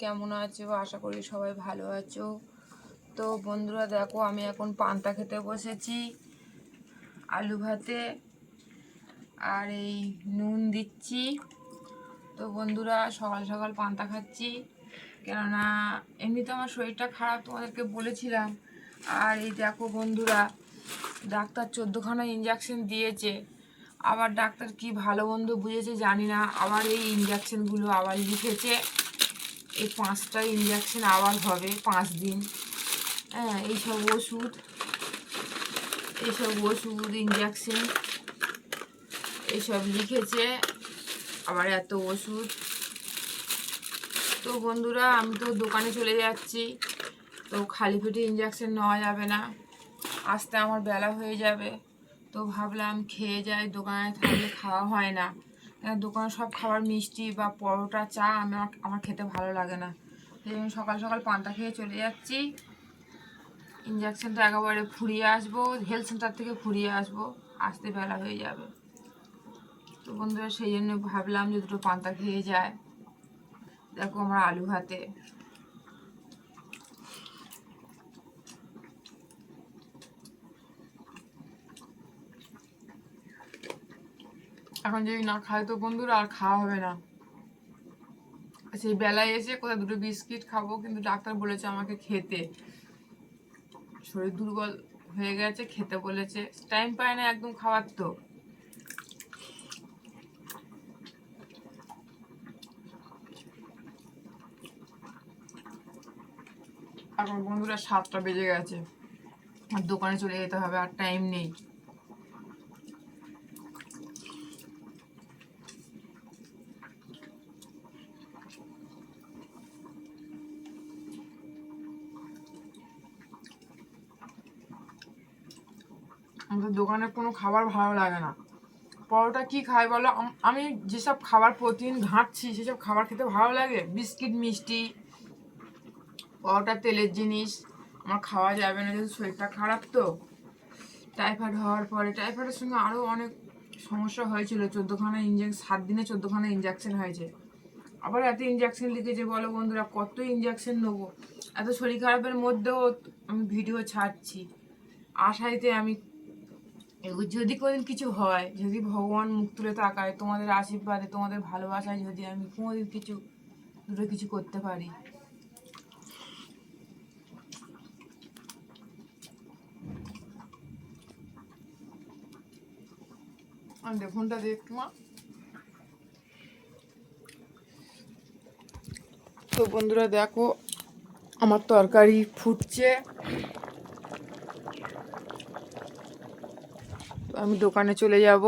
কেমন আছো? আশা করি সবাই ভালো আছো। তো বন্ধুরা দেখো, আমি এখন পান্তা খেতে বসেছি আলু ভাতে, আর এই নুন দিচ্ছি। তো বন্ধুরা সকাল সকাল পান্তা খাচ্ছি, কেননা এমনিতে আমার শরীরটা খারাপ, তোমাদেরকে বলেছিলাম। আর এই দেখো বন্ধুরা, ডাক্তার 14খানা ইঞ্জেকশন দিয়েছে। আবার ডাক্তার কি ভালো মন্দ বুঝেছে জানি না, আবার এই ইঞ্জেকশনগুলো আবার লিখেছে। এই 5টা ইঞ্জেকশন আবার হবে 5 দিন। হ্যাঁ, এইসব ওষুধ ইঞ্জেকশন এইসব লিখেছে, আবার এত ওষুধ। তো বন্ধুরা আমি তো দোকানে চলে যাচ্ছি, তো খালি পেটে ইঞ্জেকশন নেওয়া যাবে না, আসতে আমার বেলা হয়ে যাবে। তো ভাবলাম খেয়ে যাই, দোকানে থাকলে খাওয়া হয় না। দোকানে সব খাবার মিষ্টি বা পরোটা চা আমার খেতে ভালো লাগে না। সেই জন্য সকাল সকাল পান্তা খেয়ে চলে যাচ্ছি। ইঞ্জেকশনটা একেবারে ফুরিয়ে আসবো, হেলথ সেন্টার থেকে ফুরিয়ে আসবো, আসতে বেলা হয়ে যাবে। তো বন্ধুরা সেই জন্য ভাবলাম যে দুটো পান্তা খেয়ে যায়। দেখো আমার আলু ভাতে, এখন যদি না খাই তো বন্ধুরা আর খাওয়া হবে না। সেই বেলায় এসে কোথায় দুটো বিস্কিট খাবো, কিন্তু ডাক্তার বলেছে আমাকে খেতে, শরীর দুর্বল হয়ে গেছে, খেতে বলেছে। টাইম পায় না একদম খাওয়ার। তো এখন বন্ধুরা 7টা বেজে গেছে, আর দোকানে চলে যেতে হবে, আর টাইম নেই। আমাদের দোকানে কোনো খাবার ভালো লাগে না। পরোটা কি খাই বলো? আমি যেসব খাবার প্রতিদিন ঘাঁটছি সেসব খাবার খেতে ভালো লাগে। বিস্কিট, মিষ্টি, পরোটা তেলের জিনিস আমার খাওয়া যাবে না, যেহেতু শরীরটা খারাপ। তো টাইফয়েড হওয়ার পরে, টাইফয়েডের সঙ্গে আরও অনেক সমস্যা হয়েছিল। 7 দিনে 14খানা ইঞ্জেকশন হয়েছে। আবার এত ইঞ্জেকশন লিখেছে, বলো বন্ধুরা কত ইঞ্জেকশন নেবো? এত শরীর খারাপের মধ্যেও আমি ভিডিও ছাড়ছি, আশাইতে আমি যদি কোনোদিন কিছু হয়, যদি ভগবান মুখ তুলে তাকায়, তোমাদের আশীর্বাদে, তোমাদের ভালোবাসায় যদি আমি কোনোদিন দুটো কিছু করতে পারি। ফোনটা দেখ মা। তো বন্ধুরা দেখো আমার তরকারি ফুটছে, আমি দোকানে চলে যাব।